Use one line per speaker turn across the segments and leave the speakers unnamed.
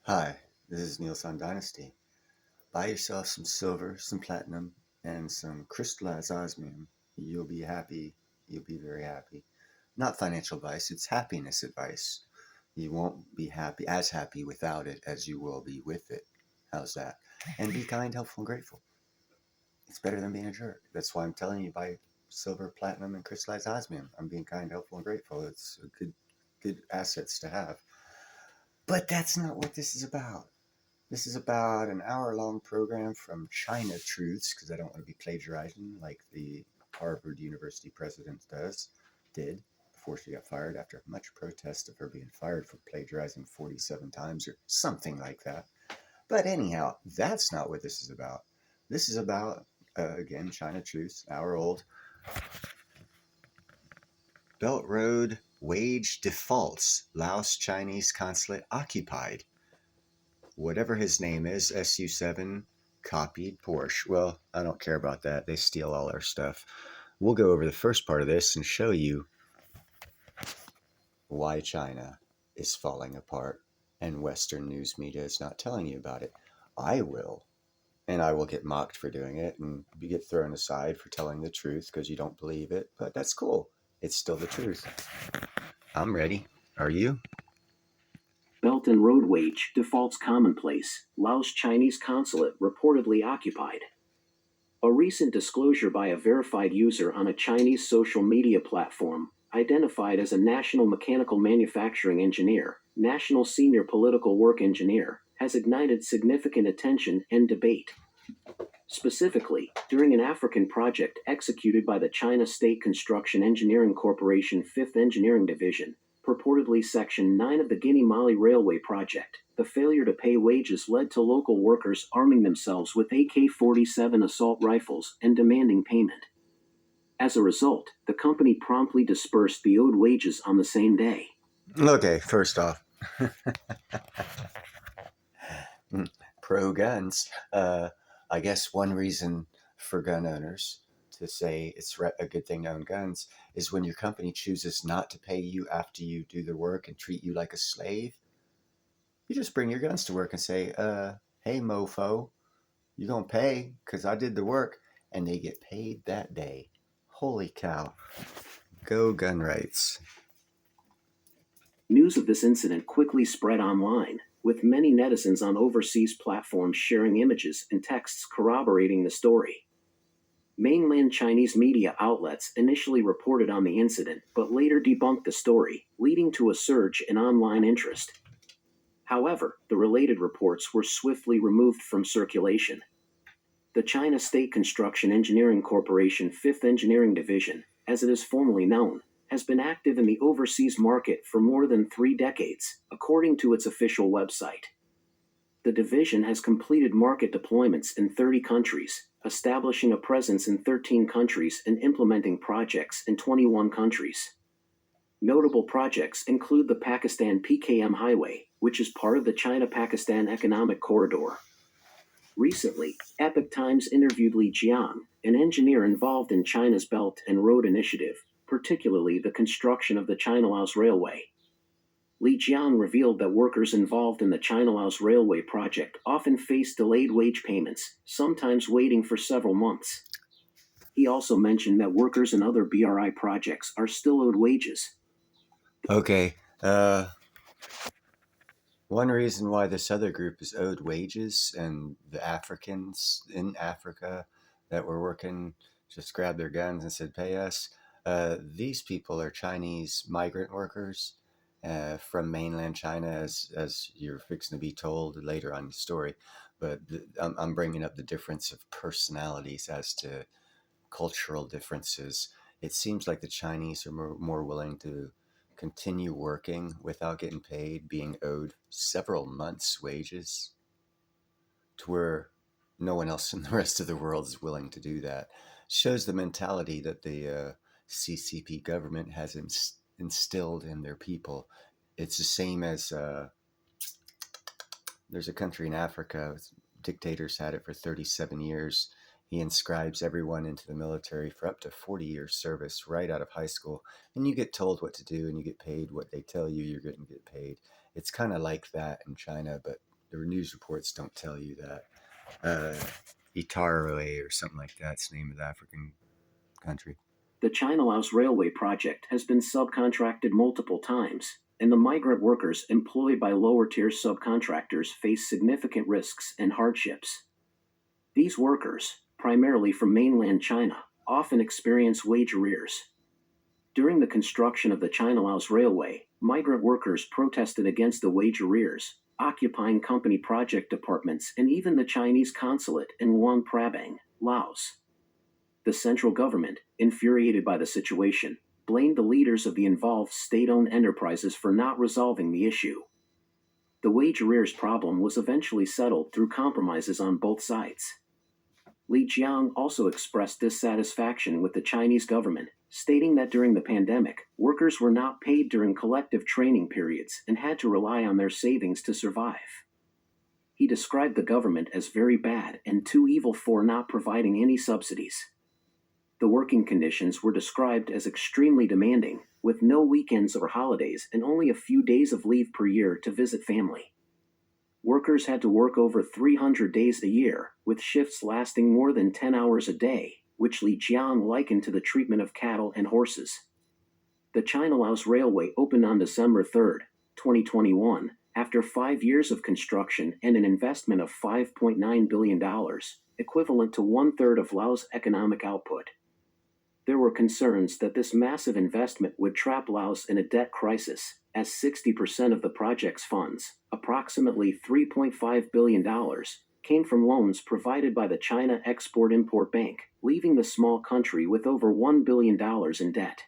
Hi, this is Neil Sun Dynasty. Buy yourself some silver, some platinum, and some crystallized osmium. You'll be happy. You'll be very happy. Not financial advice, it's happiness advice. You won't be happy without it as you will be with it. How's that? And be kind, helpful, and grateful. It's better than being a jerk. That's why I'm telling you buy silver, platinum, and crystallized osmium. I'm being kind, helpful, and grateful. It's a good assets to have. But that's not what this is about. This is about an hour-long program from China Truths, because I don't want to be plagiarizing like the Harvard University president did before she got fired after much protest of her being fired for plagiarizing 47 times or something like that. But anyhow, that's not what this is about. This is about, again, China Truths, hour old. Belt Road wage defaults, Laos Chinese consulate occupied. Whatever his name is, SU7 copied Porsche. Well, I don't care about that. They steal all our stuff. We'll go over the first part of this and show you why China is falling apart and Western news media is not telling you about it. I will. And I will get mocked for doing it and get thrown aside for telling the truth because you don't believe it. But that's cool. It's still the truth. I'm ready. Are you?
Belt and Road wage defaults commonplace. Laos Chinese consulate reportedly occupied. A recent disclosure by a verified user on a Chinese social media platform, identified as a national mechanical manufacturing engineer, national senior political work engineer, has ignited significant attention and debate. Specifically, during an African project executed by the China State Construction Engineering Corporation 5th Engineering Division, purportedly Section 9 of the Guinea-Mali Railway Project, the failure to pay wages led to local workers arming themselves with AK-47 assault rifles and demanding payment. As a result, the company promptly dispersed the owed wages on the same day.
Okay, first off, pro guns. I guess one reason for gun owners to say it's a good thing to own guns is when your company chooses not to pay you after you do the work and treat you like a slave, you just bring your guns to work and say, hey, mofo, you're going to pay because I did the work. And they get paid that day. Holy cow. Go gun rights.
News of this incident quickly spread online, with many netizens on overseas platforms sharing images and texts corroborating the story. Mainland Chinese media outlets initially reported on the incident but later debunked the story, leading to a surge in online interest. However, the related reports were swiftly removed from circulation. The China State Construction Engineering Corporation 5th Engineering Division, as it is formally known, has been active in the overseas market for more than 3 decades, according to its official website. The division has completed market deployments in 30 countries, establishing a presence in 13 countries and implementing projects in 21 countries. Notable projects include the Pakistan PKM Highway, which is part of the China-Pakistan Economic Corridor. Recently, Epoch Times interviewed Li Jiang, an engineer involved in China's Belt and Road Initiative, particularly the construction of the China-Laos Railway. Li Jiang revealed that workers involved in the China-Laos Railway project often face delayed wage payments, sometimes waiting for several months. He also mentioned that workers in other BRI projects are still owed wages.
Okay. One reason why this other group is owed wages and the Africans in Africa that were working just grabbed their guns and said, pay us. These people are Chinese migrant workers from mainland China, as you're fixing to be told later on the story. But I'm bringing up the difference of personalities as to cultural differences. It seems like the Chinese are more willing to continue working without getting paid, being owed several months' wages, to where no one else in the rest of the world is willing to do that. Shows the mentality that the CCP government has instilled in their people. It's the same as there's a country in Africa, dictators had it for 37 years. He inscribes everyone into the military for up to 40 years service right out of high school. And you get told what to do and you get paid what they tell you you're going to get paid. It's kind of like that in China, but The news reports don't tell you that. Itaroe or something like that's the name of the African country.
The China Laos Railway project has been subcontracted multiple times, and the migrant workers employed by lower tier subcontractors face significant risks and hardships. These workers, primarily from mainland China, often experience wage arrears. During the construction of the China Laos Railway, migrant workers protested against the wage arrears, occupying company project departments and even the Chinese consulate in Luang Prabang, Laos. The central government, infuriated by the situation, blamed the leaders of the involved state owned enterprises for not resolving the issue. The wage arrears problem was eventually settled through compromises on both sides. Li Jiang also expressed dissatisfaction with the Chinese government, stating that during the pandemic, workers were not paid during collective training periods and had to rely on their savings to survive. He described the government as very bad and too evil for not providing any subsidies. The working conditions were described as extremely demanding, with no weekends or holidays and only a few days of leave per year to visit family. Workers had to work over 300 days a year, with shifts lasting more than 10 hours a day, which Li Jiang likened to the treatment of cattle and horses. The China Laos Railway opened on December 3, 2021, after 5 years of construction and an investment of $5.9 billion, equivalent to one-third of Laos' economic output. There were concerns that this massive investment would trap Laos in a debt crisis, as 60% of the project's funds, approximately $3.5 billion, came from loans provided by the China Export-Import Bank, leaving the small country with over $1 billion in debt.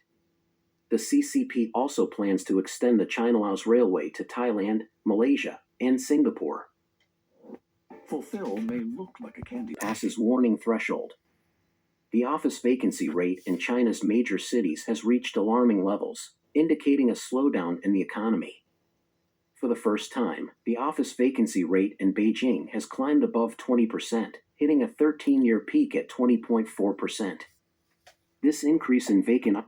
The CCP also plans to extend the China Laos Railway to Thailand, Malaysia, and Singapore.
Fulfill may look like a candy
Passes warning threshold. The office vacancy rate in China's major cities has reached alarming levels, indicating a slowdown in the economy. For the first time, the office vacancy rate in Beijing has climbed above 20%, hitting a 13-year peak at 20.4%. This increase in vacant...
I'm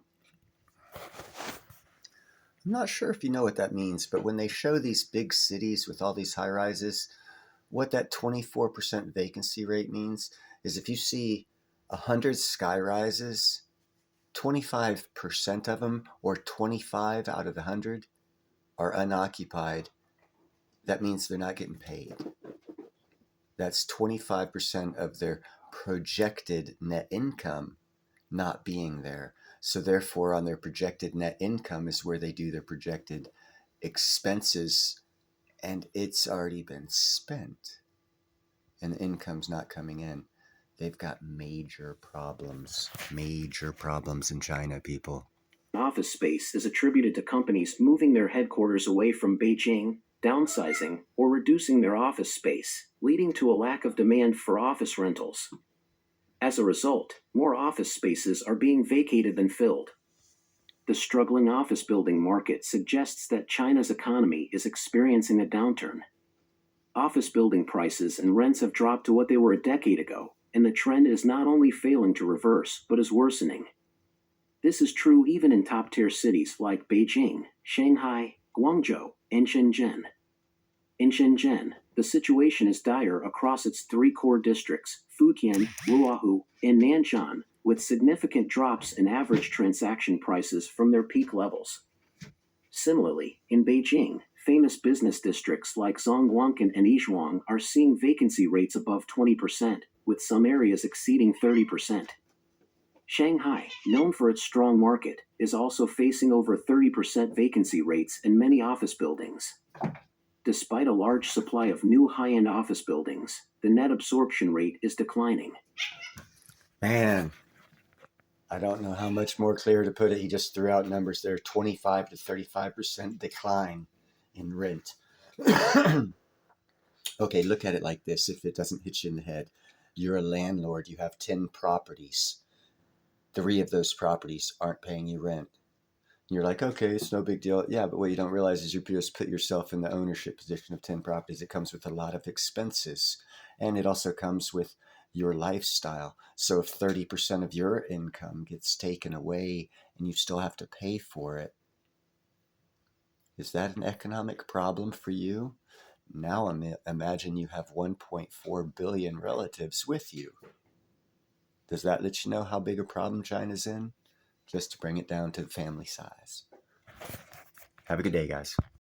not sure if you know what that means, but when they show these big cities with all these high rises, what that 24% vacancy rate means is if you see 100 sky rises, 25% of them, or 25 out of the 100, are unoccupied. That means they're not getting paid. That's 25% of their projected net income not being there. So therefore, on their projected net income is where they do their projected expenses, and it's already been spent, and the income's not coming in. They've got major problems in China, people.
Office space is attributed to companies moving their headquarters away from Beijing, downsizing, or reducing their office space, leading to a lack of demand for office rentals. As a result, more office spaces are being vacated than filled. The struggling office building market suggests that China's economy is experiencing a downturn. Office building prices and rents have dropped to what they were a decade ago, and the trend is not only failing to reverse, but is worsening. This is true even in top-tier cities like Beijing, Shanghai, Guangzhou, and Shenzhen. In Shenzhen, the situation is dire across its three core districts, Futian, Luohu, and Nanshan, with significant drops in average transaction prices from their peak levels. Similarly, in Beijing, famous business districts like Zhongguancun and Yizhuang are seeing vacancy rates above 20%, with some areas exceeding 30%. Shanghai, known for its strong market, is also facing over 30% vacancy rates in many office buildings. Despite a large supply of new high-end office buildings, the net absorption rate is declining.
Man, I don't know how much more clear to put it. He just threw out numbers there, 25 to 35% decline in rent. Okay, look at it like this, if it doesn't hit you in the head. You're a landlord, you have 10 properties. 3 of those properties aren't paying you rent. You're like, okay, it's no big deal. Yeah, but what you don't realize is you just put yourself in the ownership position of 10 properties. It comes with a lot of expenses. And it also comes with your lifestyle. So if 30% of your income gets taken away and you still have to pay for it, is that an economic problem for you? Now imagine you have 1.4 billion relatives with you. Does that let you know how big a problem China's in? Just to bring it down to the family size. Have a good day, guys.